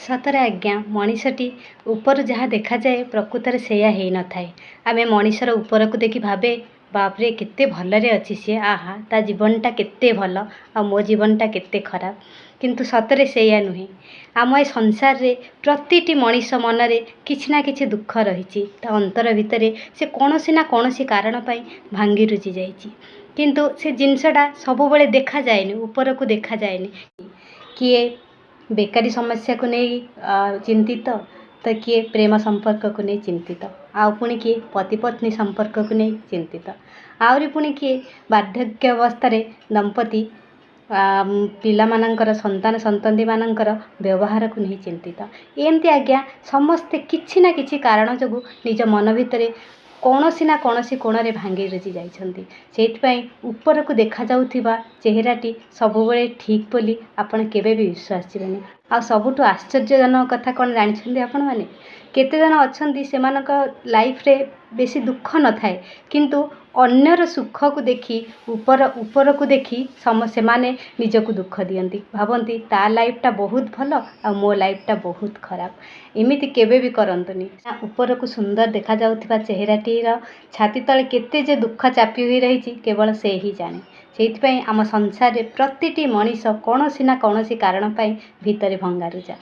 सतरे आज्ञा मनीषटी ऊपर जहाँ देखा जाए प्रकृत सेया ही न थाए। आमे मनीषर ऊपर को देखि भावे बापरे केते भलरे अच्छी सी आहा ता जीवनटा केते भल आ मो जीवनटा केते खराब। किंतु सतरे सेया नुहे। आम ए संसार रे प्रतिटी मनीष मनरे किछि ना किछि दुख रही अंतर भितर से कौनसी ना कौनसी कारण पाई भांगी रुचि जाइछि। किंतु से जिनसटा सब बेले देखा जाएनि, ऊपर को देखा जाएनि। किए बेकारी समस्या को नहीं चिंतित तो किए प्रेम संपर्क को नहीं चिंतित, आउ पुणी किए पति पत्नी संपर्क को नहीं चिंतित, आहरी पुणी किए वार्धक्य अवस्था दंपति पिला मानकर संतान संतति मानकर व्यवहार को नहीं चिंतित। एमती आज्ञा समस्ते किछि ना किछि कारण जो निज मन भितर कौनसी ना कौनसी कोण भांगी रुचि जाइछन्ति। सेइथिपाई ऊपर को देखा जाउथिबा चेहराटी सबुबले ठीक बोली आपण केबे भी विश्वास जिवेनी। आ सबुठु आश्चर्यजनक कथा कौन जानिछन्ति आपण माने? केते जन अछन्ति सेमानक लाइफ रे बेसी दुख न थाए, किंतु अन्यर सुख को देखी ऊपर को देखी से माने निजको दुख दियंती, भावंती ता लाइफटा बहुत भल आ मो लाइफटा बहुत खराब। एमिति केबे भी करंतनी। ऊपर को सुंदर देखा जाउथिबा चेहराटीर छाती तले केते जे दुख चापी होई रहिछि केवल से ही जाने। सेइथिपाई आम संसार रे प्रतिटी मनीष कौनसी ना कौनसी कारण पाई भितरे भंगारुजा।